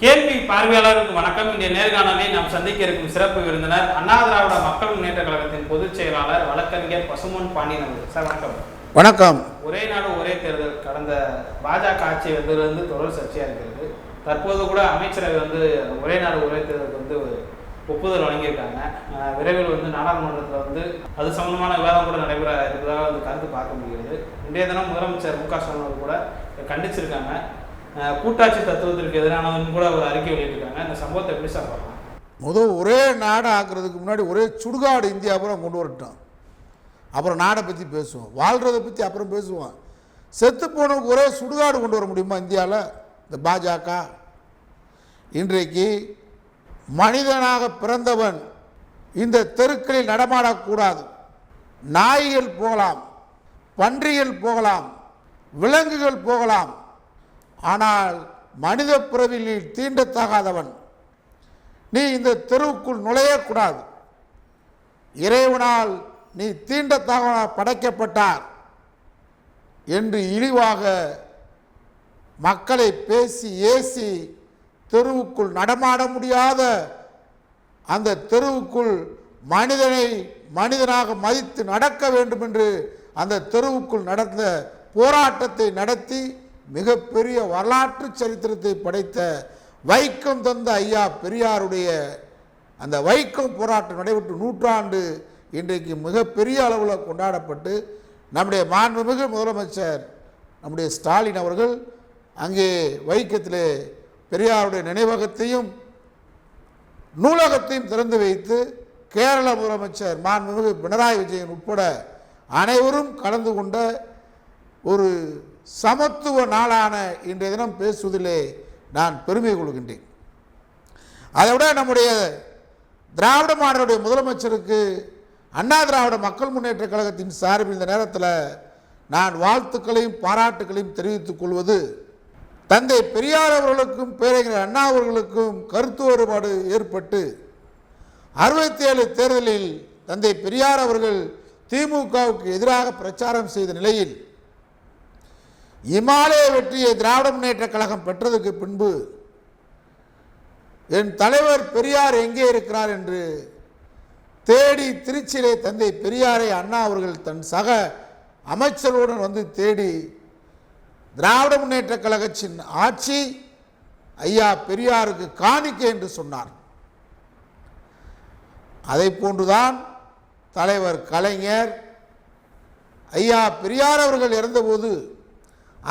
கேள்வி பார்வையாளருக்கு வணக்கம். இன்றைய நேர்காணலில் நாம் சந்திக்க இருக்கும் சிறப்பு விருந்தினர் அண்ணா திராவிட மக்கள் முன்னேற்ற கழகத்தின் பொதுச் செயலாளர் வழக்கறிஞர் பசும்பொன் பாண்டியன் அவர்கள். சார் வணக்கம். வணக்கம். ஒரே நாடு ஒரே தேர்தல் கடந்த பாஜக ஆட்சி வந்ததிலிருந்து தொடர் சர்ச்சையாக இருக்கிறது. தற்போது கூட அமைச்சரவை ஒரே நாடு ஒரே தேர்தலுக்கு ஒப்புதல் வழங்கியிருக்காங்க. விரைவில் நாடாளுமன்றத்தில் அது சம்பந்தமான விவாதம் கூட நடைபெற இருப்பதாக கருத்து பார்க்க முடிகிறது. இன்றைய தினம் முதலமைச்சர் மு க ஸ்டாலின் கூட கண்டிச்சிருக்காங்க. கூட்டாட்சி தத்துவத்திற்கு எதிரானதுன்னு கூட ஒரு அறிக்கை வெளியிட்டிருக்காங்க. இந்த சம்பவத்தை எப்படி சார் பார்க்கலாம்? ஒரே நாடு ஆக்குறதுக்கு முன்னாடி ஒரே சுடுகாடு இந்தியா அப்புறம் கொண்டு வரட்டும், அப்புறம் நாடை பற்றி பேசுவோம். வாழ்கிறத பற்றி அப்புறம் பேசுவோம். செத்து போனவுக்கு ஒரே சுடுகாடு கொண்டு வர முடியுமா இந்தியாவில்? இந்த பாஜக இன்றைக்கு மனிதனாக பிறந்தவன் இந்த தெருக்களில் நடமாடக்கூடாது. நாய்கள் போகலாம், பன்றிகள் போகலாம், விலங்குகள் போகலாம், ஆனால் மனித பிறவியில் தீண்டத்தகாதவன் நீ இந்த தெருவுக்குள் நுழையக்கூடாது. இறைவனால் நீ தீண்டத்தகாத படைக்கப்பட்டார் என்று இழிவாக மக்களை பேசி ஏசி தெருவுக்குள் நடமாட முடியாத அந்த தெருவுக்குள் மனிதனை மனிதனாக மதித்து நடக்க வேண்டும் என்று அந்த தெருவுக்குள் நடந்த போராட்டத்தை நடத்தி மிகப்பெரிய வரலாற்று சரித்திரத்தை படைத்த வைக்கம் தந்த ஐயா பெரியாருடைய அந்த வைக்கம் போராட்டம் நடைபெற்று 100 ஆண்டு இன்றைக்கு மிகப்பெரிய அளவில் கொண்டாடப்பட்டு நம்முடைய மாண்புமிகு முதலமைச்சர் நம்முடைய ஸ்டாலின் அவர்கள் அங்கே வைக்கத்திலே பெரியாருடைய நினைவகத்தையும் நூலகத்தையும் திறந்து வைத்து கேரள முதலமைச்சர் மாண்புமிகு பினராயி விஜயன் உட்பட அனைவரும் கலந்து கொண்ட ஒரு சமத்துவ நாளான இன்றைய தினம் பேசுவதிலே நான் பெருமை கொள்கின்றேன். அதை விட நம்முடைய திராவிட மாடலுடைய முதலமைச்சருக்கு அண்ணா திராவிட மக்கள் முன்னேற்ற கழகத்தின் சார்பில் இந்த நேரத்தில் நான் வாழ்த்துக்களையும் பாராட்டுகளையும் தெரிவித்துக் கொள்வது, தந்தை பெரியார் அவர்களுக்கும் பேரறிஞர் அண்ணா அவர்களுக்கும் கருத்து வேறுபாடு ஏற்பட்டு 67 தேர்தலில் தந்தை பெரியார் அவர்கள் திமுகவுக்கு எதிராக பிரச்சாரம் செய்த நிலையில் இமாலய வெற்றியை திராவிட முன்னேற்ற கழகம் பெற்றதுக்கு பின்பு என் தலைவர் பெரியார் எங்கே இருக்கிறார் என்று தேடி திருச்சியிலே தந்தை பெரியாரை அண்ணா அவர்கள் தன் சக அமைச்சர்களுடன் தேடி திராவிட முன்னேற்ற கழகத்தின் ஆட்சி ஐயா பெரியாருக்கு காணிக்கை என்று சொன்னார். அதை போன்றுதான் தலைவர் கலைஞர் ஐயா பெரியார் அவர்கள் இறந்தபோது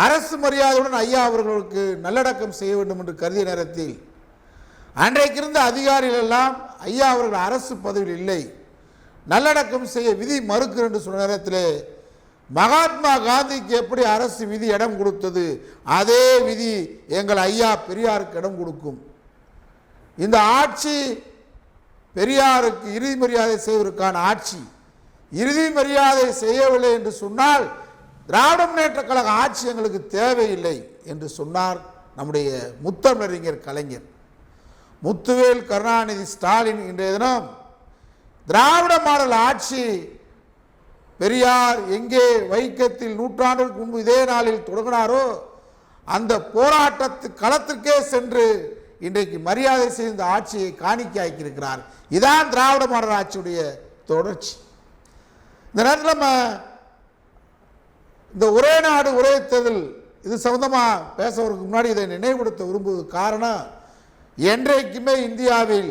அரசு மரியாதையுடன் ஐயா அவர்களுக்கு நல்லடக்கம் செய்ய வேண்டும் என்று கருதிய நேரத்தில் அன்றைக்கு இருந்த அதிகாரிகள் எல்லாம் ஐயா அவர்கள் அரசு பதவியில் இல்லை, நல்லடக்கம் செய்ய விதி மறுக்கிறது என்று சொன்ன நேரத்தில் மகாத்மா காந்திக்கு எப்படி அரசு விதி இடம் கொடுத்தது, அதே விதி எங்கள் ஐயா பெரியாருக்கு இடம் கொடுக்கும். இந்த ஆட்சி பெரியாருக்கு இறுதி மரியாதை செய்வதற்கான ஆட்சி. இறுதி மரியாதை செய்யவில்லை என்று சொன்னால் திராவிட முன்னேற்ற கழக ஆட்சி எங்களுக்கு தேவையில்லை என்று சொன்னார் நம்முடைய முத்தமிழறிஞர் கலைஞர். முத்துவேல் கருணாநிதி ஸ்டாலின் இன்றைய தினம் திராவிட மாடல் ஆட்சி பெரியார் எங்கே வைக்கத்தில் 100 ஆண்டுகளுக்கு முன்பு இதே நாளில் தொடங்கினாரோ அந்த போராட்டத்து களத்திற்கே சென்று இன்றைக்கு மரியாதை செய்த ஆட்சியை காணிக்கையாக்கியிருக்கிறார். இதான் திராவிட மாடல் ஆட்சியுடைய தொடர்ச்சி. இந்த நேரத்தில் நம்ம இந்த ஒரே நாடு ஒரே தேர்தல் இது சம்பந்தமாக பேசுவதற்கு முன்னாடி இதை நினைவுபடுத்த விரும்புவது காரணம், என்றைக்குமே இந்தியாவில்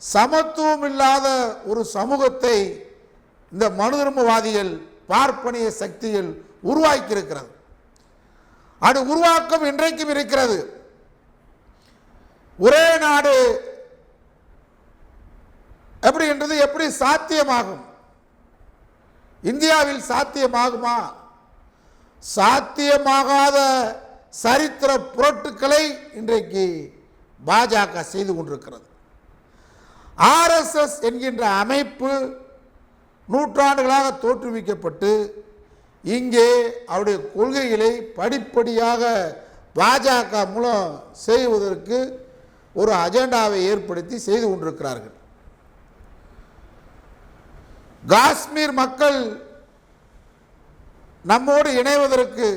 சமத்துவம் இல்லாத ஒரு சமூகத்தை இந்த மனுதர்மவாதிகள் பார்ப்பனிய சக்திகள் உருவாக்கி இருக்கிறது. அது உருவாக்கம் இன்றைக்கும் இருக்கிறது. ஒரே நாடு எப்படி என்றது எப்படி சாத்தியமாகும்? இந்தியாவில் சாத்தியமாகுமா? சாத்தியமாகாத சரித்திர புரட்டுக்களை இன்றைக்கு பாஜக செய்து கொண்டிருக்கிறது. ஆர்எஸ்எஸ் என்கின்ற அமைப்பு நூற்றாண்டுகளாக தோற்றுவிக்கப்பட்டு இங்கே அவருடைய கொள்கைகளை படிப்படியாக பாஜக மூலம் செய்வதற்கு ஒரு அஜெண்டாவை ஏற்படுத்தி செய்து கொண்டிருக்கிறார்கள். காஷ்மீர் மக்கள் நம்மோடு இணைவதற்கு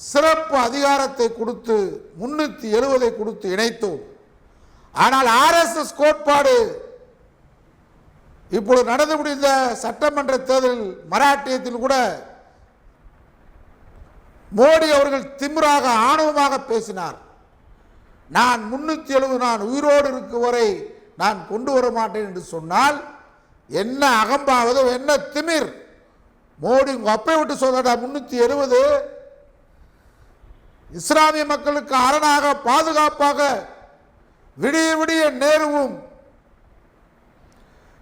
சிறப்பு அதிகாரத்தை கொடுத்து 370 கொடுத்து இணைத்தோம். ஆனால் RSS கோட்பாடு இப்பொழுது நடந்து முடிந்த சட்டமன்ற தேர்தலில் மராட்டியத்தில் கூட மோடி அவர்கள் திமிராக ஆணவமாக பேசினார். நான் 370 நான் உயிரோடு இருக்கும் வரை நான் கொண்டு வர மாட்டேன் என்று சொன்னால் என்ன அகம்பாவது, என்ன திமிர்? மோடி உங்க அப்பை விட்டு சொல்றா 370 இஸ்லாமிய மக்களுக்கு அரணாக பாதுகாப்பாக விடிய விடிய நேருவும்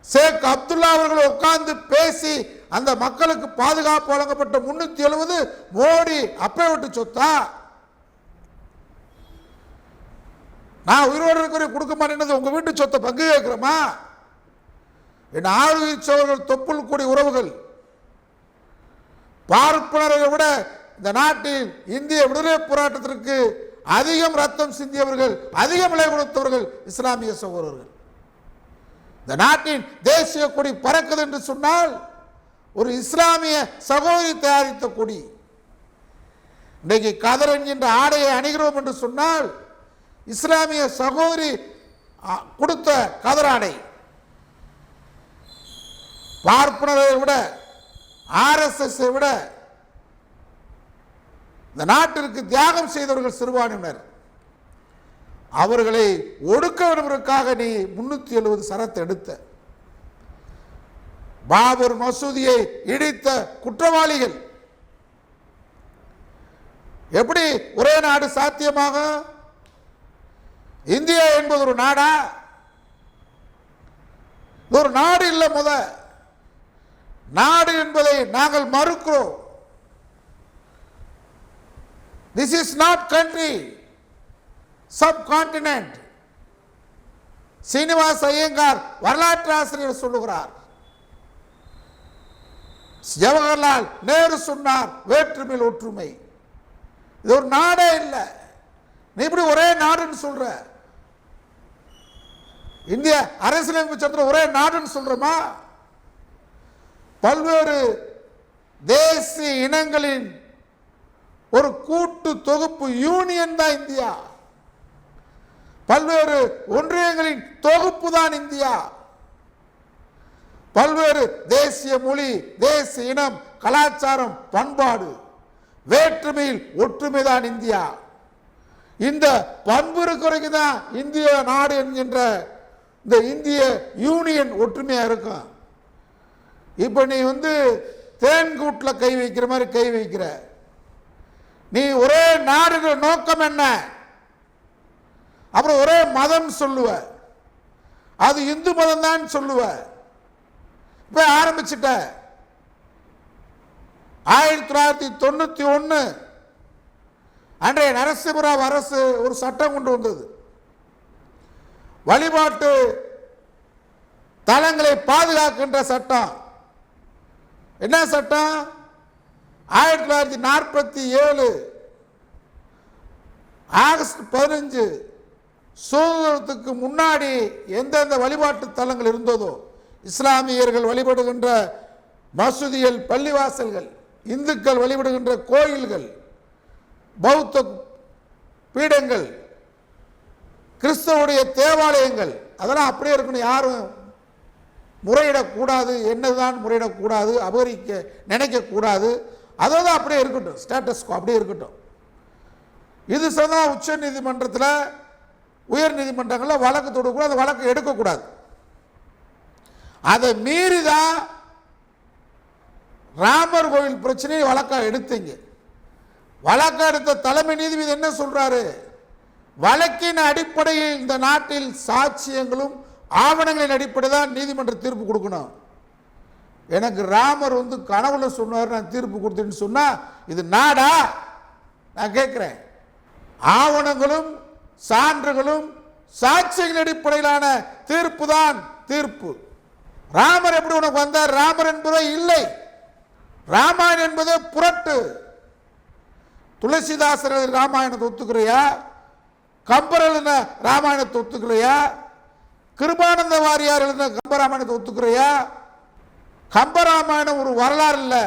ஷேக் அப்துல்லா அவர்கள் உட்கார்ந்து பேசி அந்த மக்களுக்கு பாதுகாப்பு வழங்கப்பட்ட 370 மோடி அப்பை விட்டு சொத்தா? நான் உயிரோடு இருக்கிற கொடுக்க மாட்டேன், உங்க வீட்டு சொத்தை பங்கு கேட்கிறோமா? என் ஆளுநர் தொப்புள் கூடிய உறவுகள், பார்ப்பனரை விட இந்த நாட்டில் இந்திய விடுதலை போராட்டத்திற்கு அதிகம் ரத்தம் சிந்தியவர்கள், அதிகம் விலை கொடுத்தவர்கள் இஸ்லாமிய சகோதரர்கள். இந்த நாட்டின் தேசிய கொடி பறக்குது என்று சொன்னால் ஒரு இஸ்லாமிய சகோதரி தயாரித்த கொடி. இன்றைக்கு கதர் என்கின்ற ஆடையை அணிகிறோம் என்று சொன்னால் இஸ்லாமிய சகோதரி கொடுத்த கதர் ஆடை. பார்ப்பனரை விட RSS விட இந்த நாட்டிற்கு தியாகம் செய்தவர்கள் சிறுபான்மையினர். அவர்களை ஒடுக்க விடுவதற்காக நீ 370 சரத்தை எடுத்த. பாபர் மசூதியை இடித்த குற்றவாளிகள். எப்படி ஒரே நாடு சாத்தியமாக? இந்தியா என்பது ஒரு நாடா? ஒரு நாடு இல்லை. நாடு என்பதை நாங்கள் மறுக்கிறோம். This is not country, subcontinent. Srinivasa Iyengar வரலாற்று ஆசிரியர் சொல்லுகிறார். ஜவஹர்லால் நேரு சொன்னார் வேற்றுமையில் ஒற்றுமை. இது ஒரு நாடே இல்லை. நீ இப்படி ஒரே நாடுன்னு சொல்ற? இந்திய அரசியலமைப்பு சட்டத்தில் ஒரே நாடுன்னு சொல்றோமா? பல்வேறு தேசிய இனங்களின் ஒரு கூட்டு தொகுப்பு யூனியன் தான் இந்தியா. பல்வேறு ஒன்றியங்களின் தொகுப்பு தான் இந்தியா. பல்வேறு தேசிய மொழி, தேசிய இனம், கலாச்சாரம், பண்பாடு, வேற்றுமையில் ஒற்றுமை தான் இந்தியா. இந்த பண்பு இருக்கிறது தான் இந்திய நாடு என்கின்ற இந்த இந்திய யூனியன் ஒற்றுமையா இருக்கும். இப்ப நீ தேன்கூட்டில் கை வைக்கிற மாதிரி கை வைக்கிற. நீ ஒரே நாடு நோக்கம் என்ன? அப்புறம் ஒரே மதம் சொல்லுவ, அது இந்து மதம் தான் சொல்லுவ. இப்ப ஆரம்பிச்சிட்ட. 1991 அன்றைய நரசிம்மராவ் அரசு ஒரு சட்டம் கொண்டு வந்தது. வழிபாட்டு தலங்களை பாதுகாக்கின்ற சட்டம். என்ன சட்டம்? 1947 ஆகஸ்ட் 15 சுதந்திரத்துக்கு முன்னாடி எந்தெந்த வழிபாட்டு தலங்கள் இருந்ததோ, இஸ்லாமியர்கள் வழிபடுகின்ற மசூதிகள், பள்ளிவாசல்கள், இந்துக்கள் வழிபடுகின்ற கோயில்கள், பௌத்த பீடங்கள், கிறிஸ்தவனுடைய தேவாலயங்கள், அதெல்லாம் அப்படியே இருக்கணும். யாரும் முறையிடக்கூடாது, என்னதான் முறையிடக்கூடாது, அபகரிக்க நினைக்கக்கூடாது. அதாவது அப்படியே இருக்கட்டும், ஸ்டேட்டஸ்கோ அப்படியே இருக்கட்டும். இது சொன்னா உச்ச நீதிமன்றத்தில், உயர் நீதிமன்றங்களில் வழக்கு தொடுக்கூடாது, அந்த வழக்கு எடுக்கக்கூடாது. அதை மீறிதான் ராமர் கோவில் பிரச்சனையை வழக்கா எடுத்தீங்க. வழக்கா எடுத்த தலைமை நீதிபதி என்ன சொல்றாரு? வழக்கின் அடிப்படையில் இந்த நாட்டில் சாட்சியங்களும் ஆவணங்களின் அடிப்படையில் தான் நீதிமன்ற தீர்ப்பு கொடுக்கணும். எனக்கு ராமர் கனவுல சொன்னார், நான் தீர்ப்பு கொடுத்தேன்னு சொன்னா இது நாடா? நான் கேட்கிறேன். ஆவணங்களும் சான்றுகளும் சாட்சியங்களின் அடிப்படையிலான தீர்ப்பு தான் தீர்ப்பு. ராமர் எப்படி உனக்கு வந்தார்? ராமர் என்பதே இல்லை. ராமாயணம் என்பதே புரட்டு. துளசிதாசர் ராமாயணத்தை ஒத்துக்கிறையா? கம்பர் எழுதின ராமாயணத்தை ஒத்துக்கிறையா? கிருபானந்த வாரியார் எழுதின கம்பராமாயணத்தை ஒத்துக்கிறையா? கம்பராமாயணம் ஒரு வரலாறு இல்லை,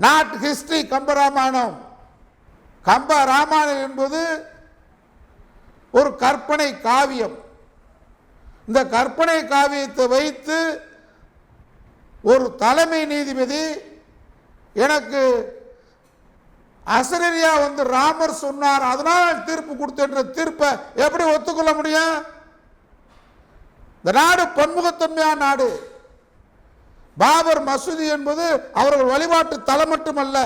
நாட் ஹிஸ்டரி. கம்பராமாயணம் கம்ப ராமாயணம் என்பது ஒரு கற்பனை காவியம். இந்த கற்பனை காவியத்தை வைத்து ஒரு தலைமை நீதிபதி எனக்கு அசரரியா ராமர் சொன்னார் அதனால் தீர்ப்பு கொடுத்த தீர்ப்பை எப்படி ஒத்துக்கொள்ள முடியும்? இந்த நாடு பன்முகத்தன்மையான நாடு. பாபர் மசூதி என்பது அவர்கள் வழிபாட்டு தலம் மட்டுமல்ல,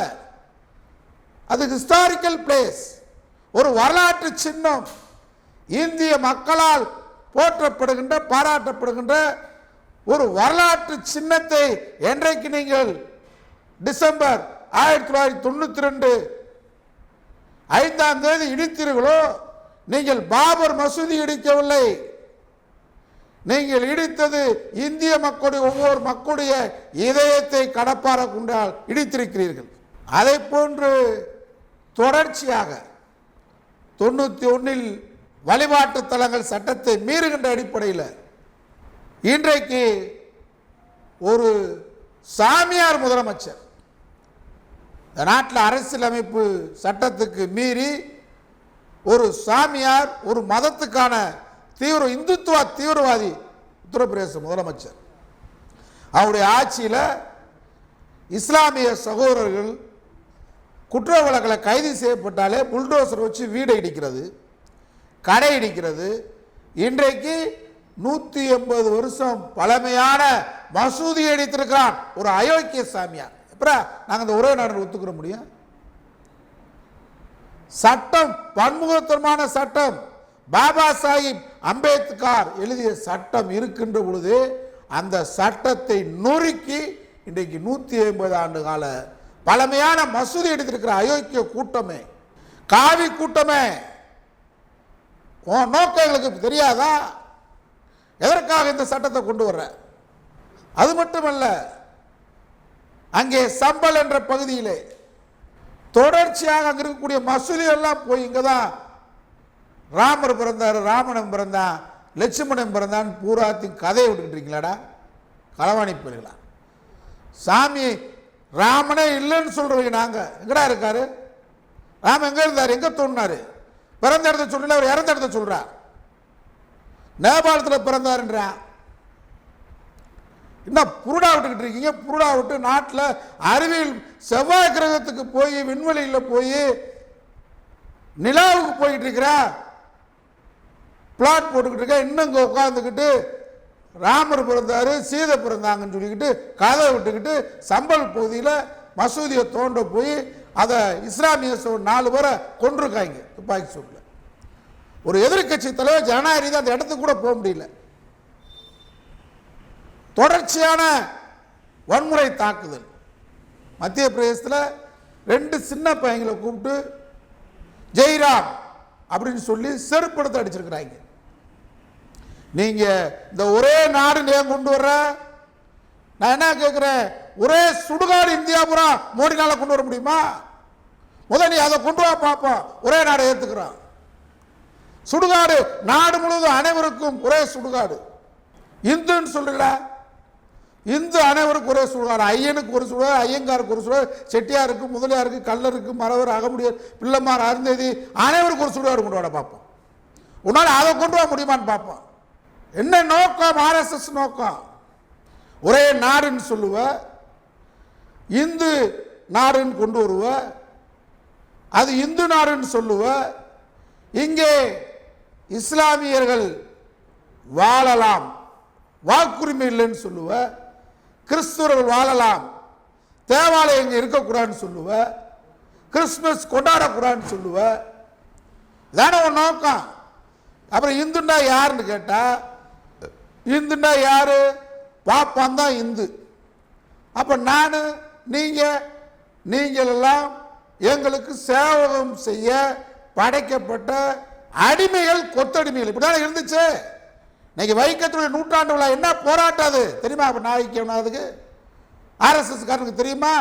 அது ஹிஸ்டாரிக்கல் பிளேஸ், ஒரு வரலாற்று சின்னம். இந்திய மக்களால் போற்றப்படுகின்ற பாராட்டப்படுகின்ற ஒரு வரலாற்று சின்னத்தை என்றைக்கு நீங்கள் டிசம்பர் 1992 5ஆம் தேதி இடித்தீர்களோ, நீங்கள் பாபர் மசூதி இடிக்கவில்லை, நீங்கள் இடித்தது இந்திய மக்களுடைய ஒவ்வொரு மக்களுடைய இதயத்தை கடப்பார கொண்டால் இடித்திருக்கிறீர்கள். அதை போன்று தொடர்ச்சியாக 91 வழிபாட்டு தலங்கள் சட்டத்தை மீறுகின்ற அடிப்படையில் இன்றைக்கு ஒரு சாமியார் முதலமைச்சர், இந்த நாட்டில் அரசியலமைப்பு சட்டத்துக்கு மீறி ஒரு சாமியார், ஒரு மதத்துக்கான இந்துத்துவ தீவிரவாதி உத்தரப்பிரதேச முதலமைச்சர், அவருடைய ஆட்சியில் இஸ்லாமிய சகோதரர்கள் குற்ற வழக்கில் கைது செய்யப்பட்டாலே புல்டோசர் வச்சு வீடை இடிக்கிறது, கடை இடிக்கிறது. இன்றைக்கு 180 வருஷம் பழமையான மசூதி இடித்திருக்கிறான் ஒரு அயோக்கிய சாமியார். அப்புறம் நாங்கள் இந்த ஒரே நாடு ஒத்துக்கிற முடியும்? சட்டம் பன்முகத்தன்மையான சட்டம், பாபா சாஹிப் அம்பேத்கர் எழுதிய சட்டம் இருக்கின்ற பொழுது அந்த சட்டத்தை நொறுக்கி இன்றைக்கு 150 ஆண்டு கால பழமையான மசூதி எடுத்திருக்கிற அயோக்கிய கூட்டமே, காவி கூட்டமே, நோக்கம் எங்களுக்கு தெரியாதா? எதற்காக இந்த சட்டத்தை கொண்டு வர்ற? அது மட்டுமல்ல, அங்கே சம்பல் என்ற பகுதியிலே தொடர்ச்சியாக அங்கே இருக்கக்கூடிய மசூதி எல்லாம் போய் இங்கே தான் ராமர் பிறந்தார், ராமணன் பிறந்தான், லட்சுமணன் பிறந்தான் பூராத்தையும் கதையை விட்டுக்கிட்டீங்களாடா களவாணி போயிருக்கலாம். சாமி ராமனே இல்லைன்னு சொல்றவங்க நாங்கள். எங்கடா இருக்காரு ராமன்? எங்கே இருந்தார்? எங்கே தோன்றினார்? பிறந்த இடத்த சொல்லல, அவர் இறந்த இடத்த சொல்கிறார். நேபாளத்தில் பிறந்தாருன்றான். இன்னும் புருடா விட்டுக்கிட்டு இருக்கீங்க. புருடா விட்டு நாட்டில் அறிவியல் செவ்வாய் கிரகத்துக்கு போய் விண்வெளியில் போய் நிலாவுக்கு போயிட்டு இருக்கிற பிளாட் போட்டுக்கிட்டு இருக்க. இன்னும் இங்கே உட்காந்துக்கிட்டு ராமர் பிறந்தாரு, சீதை பிறந்தாங்கன்னு சொல்லிக்கிட்டு கதை விட்டுக்கிட்டு சம்பல் பகுதியில் மசூதியை தோண்ட போய் அதை இஸ்லாமிய 4 பேரை கொண்டிருக்காங்க துப்பாக்கி சூட்டில். ஒரு எதிர்கட்சி தலைவர் ஜனநாயக அந்த இடத்துக்கு கூட போக முடியல. தொடர்ச்சியான வன்முறை தாக்குதல். மத்திய பிரதேசத்தில் 2 சின்ன பையங்களை கூப்பிட்டு ஜெய்ராம் அப்படின்னு சொல்லி செருப்படுத்த அடிச்சிருக்கிறாங்க. நீங்க இந்த ஒரே நாடு ஏன் கொண்டு வர்ற? நான் என்ன கேட்கிறேன், ஒரே சுடுகாடு இந்தியா பூரா மோடினால கொண்டு வர முடியுமா? முதல் நீ அதை கொண்டு வா பார்ப்போம். ஒரே நாடை ஏற்றுக்கிறான். சுடுகாடு நாடு முழுவதும் அனைவருக்கும் ஒரே சுடுகாடு. இந்துன்னு சொல்றீங்களா? இந்து அனைவருக்கும் ஒரே சுடுகாடு. ஐயனுக்கு ஒரு சுடுகாடு, ஐயங்காருக்கு ஒரு சுடுகாடு, செட்டியாருக்கு, முதலியாருக்கு, கல்லருக்கு, மறவர், அகமுடியார், பிள்ளைமார், அருந்ததி அனைவருக்கும் ஒரு சுடுகாடு கொண்டு வர பார்ப்போம். உன்னால் அதை கொண்டு வர முடியுமான்னு பார்ப்போம். என்ன நோக்கம்? ஆர்எஸ்எஸ் நோக்கம். ஒரே நாடுன்னு சொல்லுவ, இந்து நாடுன்னு கொண்டு வருவ, அது இந்து நாடுன்னு சொல்லுவ. இங்கே இஸ்லாமியர்கள் வாழலாம், வாக்குரிமை இல்லைன்னு சொல்லுவ. கிறிஸ்துவர்கள் வாழலாம், தேவாலயம் இங்கே இருக்கக்கூடாதுன்னு சொல்லுவ. கிறிஸ்துமஸ் கொண்டாடக்கூடாதுன்னு சொல்லுவ. தானே ஒரு நோக்கம். அப்புறம் இந்துண்டா யாருன்னு கேட்டா, இந்துண்டா யாரு? பாப்பான் தான் இந்து. அப்ப நான் நீங்கள் எல்லாம் எங்களுக்கு சேவகம் செய்ய படைக்கப்பட்ட அடிமைகள், கொத்தடிமைகள். இப்படிதான் இருந்துச்சு. இன்னைக்கு வைக்கத்துடைய 100ஆண்டு விழா என்ன போராட்டம் அது தெரியுமா? அப்ப நாய்க்கு அதுக்கு ஆர்எஸ்எஸ் காரனுக்கு தெரியுமா?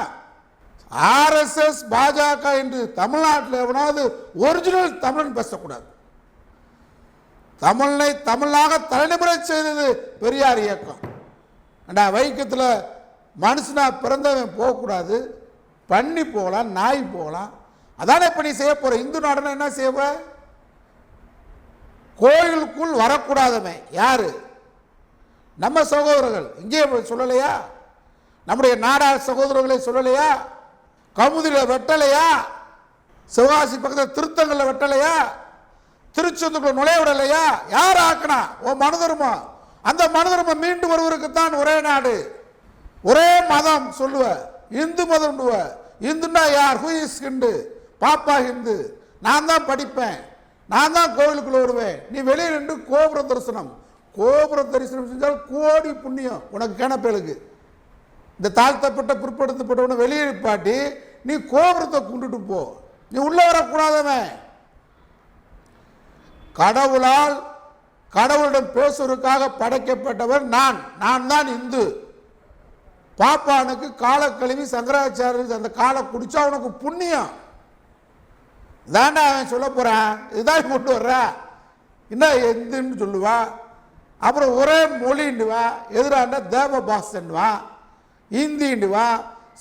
ஆர்எஸ்எஸ் பாஜக என்று தமிழ்நாட்டில் எவனாவது ஒரிஜினல் தமிழன் பேசக்கூடாது. தமிழனை தமிழாக தலைநிமிர செய்தது பெரியார் இயக்கம். வைக்கத்தில் மனுஷனா பிறந்தவன் போகக்கூடாது, பண்ணி போகலாம், நாய் போகலாம், அதானே இப்ப நீ செய்ய போற. இந்து நாடுனா என்ன செய்வ? கோயிலுக்குள் வரக்கூடாதமே யாரு? நம்ம சகோதரர்கள். இங்கே சொல்லலையா? நம்முடைய நாடார் சகோதரர்களை சொல்லலையா? கமுதில வெட்டலையா? சிவகாசி பக்கத்தில் திருத்தங்கள்ல வெட்டலையா? திருச்செந்தூர்ல நுழைய விடலையா? யார் ஆக்கினா? ஓ மனுதர்மம். அந்த மனுதர்மம் மீண்டு வருவதற்கு தான் ஒரே நாடு, ஒரே மதம் சொல்லுவ, இந்து மதம். இந்துன்னா யார்? Who is Hindu? பாப்பா ஹிந்து. நான் தான் படிப்பேன், நான் தான் கோவிலுக்குள்ள வருவேன். நீ வெளியே நின்று கோபுர தரிசனம். கோபுர தரிசனம் செஞ்சால் கோடி புண்ணியம் உனக்கு கணப்பேலுக்கு. இந்த தாழ்த்தப்பட்ட பிற்படுத்தப்பட்டவனை வெளியே பாட்டி நீ கோபுரத்தை கொண்டுட்டு போ. நீ உள்ள வரக்கூடாதவன். கடவுளால் கடவுளிடம் பேசுவதற்காக படைக்கப்பட்டவர் நான். நான் தான் இந்து. பாப்பானுக்கு காலை கழுவி சங்கராச்சாரிய அந்த காலை குடிச்சா உனக்கு புண்ணியம். இதாண்டா அவன் சொல்ல போறான். இதுதான் கொண்டு வர்ற. என்ன எந்துன்னு சொல்லுவா. அப்புறம் ஒரே மொழின்னுவா. எதிராண்ட தேவ பாஷன்னுவா, இந்தின்னுவா,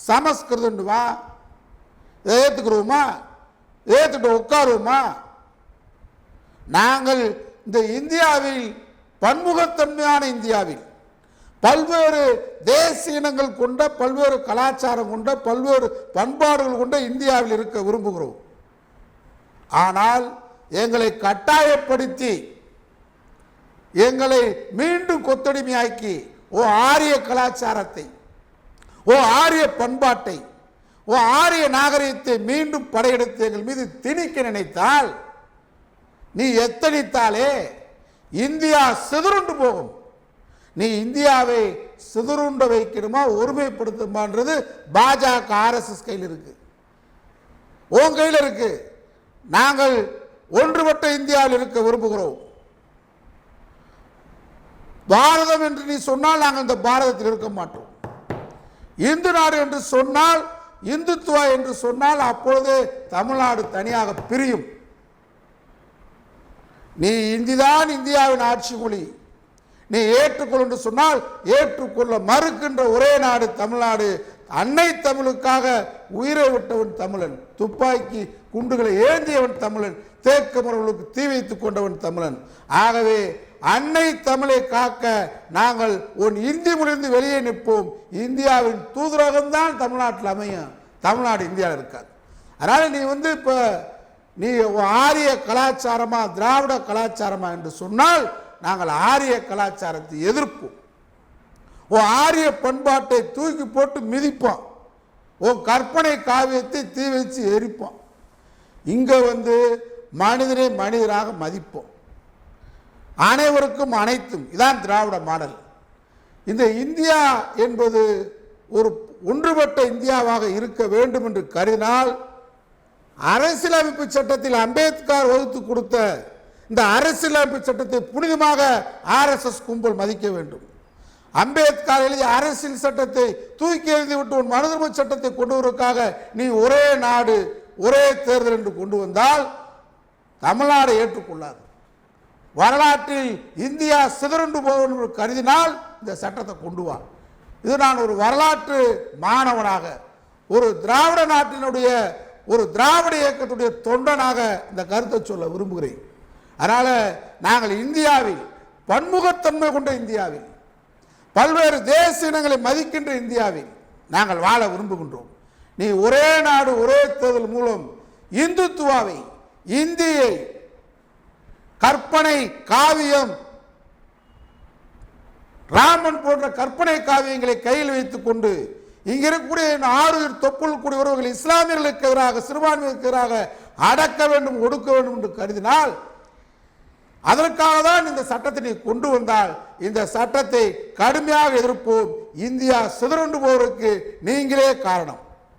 சமஸ்கிருதன்னுவா. இதை ஏற்றுக்கிறோமா? ஏற்றுட்டு உட்காருவோமா? நாங்கள் இந்த இந்தியாவில், பன்முகத்தன்மையான இந்தியாவில், பல்வேறு தேசிய இனங்கள் கொண்ட, பல்வேறு கலாச்சாரம் கொண்ட, பல்வேறு பண்பாடுகள் கொண்ட இந்தியாவில் இருக்க விரும்புகிறோம். ஆனால் எங்களை கட்டாயப்படுத்தி, எங்களை மீண்டும் கொத்தடிமையாக்கி, ஓ ஆரிய கலாச்சாரத்தை, ஓ ஆரிய பண்பாட்டை, ஓ ஆரிய நாகரிகத்தை மீண்டும் படையெடுத்து எங்கள் மீது திணிக்க நினைத்தால், நீ எத்தனித்தாலே இந்தியா சிதறுண்டு போகும். நீ இந்தியாவை சிதறுண்ட வைக்கணுமா ஒருமைப்படுத்துமான்றது பாஜக RSS கையில் இருக்கு, உன் கையில் இருக்கு. நாங்கள் ஒன்றுபட்ட இந்தியாவில் இருக்க விரும்புகிறோம். பாரதம் என்று நீ சொன்னால் நாங்கள் இந்த பாரதத்தில் இருக்க மாட்டோம். இந்து நாடு என்று சொன்னால், இந்துத்துவா என்று சொன்னால் அப்பொழுது தமிழ்நாடு தனியாக பிரியும். நீ இந்திதான் இந்தியாவின் ஆட்சி மொழி, நீ ஏற்றுக்கொள் என்று சொன்னால் ஏற்றுக்கொள்ள மறுக்கின்ற ஒரே நாடு தமிழ்நாடு. அன்னை தமிழுக்காக உயிரை விட்டவன் தமிழன், துப்பாக்கி குண்டுகளை ஏந்தியவன் தமிழன், தேக்கமரர்களுக்கு தீ வைத்துக் கொண்டவன் தமிழன். ஆகவே அன்னை தமிழை காக்க நாங்கள் உன் இந்தி மொழிந்து வெளியே நிற்போம். இந்தியாவின் தூதரகம்தான் தமிழ்நாட்டில் அமையும், தமிழ்நாடு இந்தியாவில் இருக்காது. அதனால நீ இப்போ நீ ஆரிய கலாச்சாரமா திராவிட கலாச்சாரமா என்று சொன்னால் நாங்கள் ஆரிய கலாச்சாரத்தை எதிர்ப்போம். ஆரிய பண்பாட்டை தூக்கி போட்டு மிதிப்போம். கற்பனை காவியத்தை தீ வச்சு எரிப்போம். இங்க மனிதனை மனிதராக மதிப்போம். அனைவருக்கும் அனைத்தும். இதான் திராவிட மாடல். இந்த இந்தியா என்பது ஒரு ஒன்றுபட்ட இந்தியாவாக இருக்க வேண்டும் என்று கருதினால், அரசியலமைப்பு சட்டத்தில் அம்பேத்கர் வகுத்து கொடுத்த இந்த அரசியலமைப்பு சட்டத்தை புனிதமாக RSS கும்பல் மதிக்க வேண்டும். அம்பேத்கர் எழுதிய அரசியல் சட்டத்தை தூக்கி எழுதிவிட்டு உன் மனுதர்ம சட்டத்தை கொண்டு வருவதற்காக நீ ஒரே நாடு ஒரே தேர்தல் என்று கொண்டு வந்தால் தமிழ்நாடு ஏற்றுக்கொள்ளாது. வரலாற்றில் இந்தியா சிதறுண்டு போகும் என்று கருதினால் இந்த சட்டத்தை கொண்டு வா. இது நான் ஒரு வரலாற்று மாணவனாக, ஒரு திராவிட நாட்டினுடைய, ஒரு திராவிட இயக்கத்துடைய தொண்டனாக இந்த கருத்தை சொல்ல விரும்புகிறேன். அதனால நாங்கள் இந்தியாவில், பன்முகத்தன்மை கொண்ட இந்தியாவில், பல்வேறு தேசிய இனங்களை மதிக்கின்ற இந்தியாவில் நாங்கள் வாழ விரும்புகின்றோம். நீ ஒரே நாடு ஒரே தேர்தல் மூலம் இந்துத்துவாவை, இந்தியை, கற்பனை காவியம், ராமன் போன்ற கற்பனை காவியங்களை கையில் வைத்துக் கொண்டு இங்க இருக்கக்கூடிய 6 தொப்புள் கூடியவர்கள் இஸ்லாமியர்களுக்கு எதிராக, சிறுபான்மைக்கு எதிராக அடக்க வேண்டும், ஒடுக்க வேண்டும் என்று கருதினால், அதற்காக தான் இந்த சட்டத்தை நீ கொண்டு வந்தால் இந்த சட்டத்தை கடுமையாக எதிர்ப்போம். இந்தியா சிதறுண்டு போவதற்கு நீங்களே காரணம்.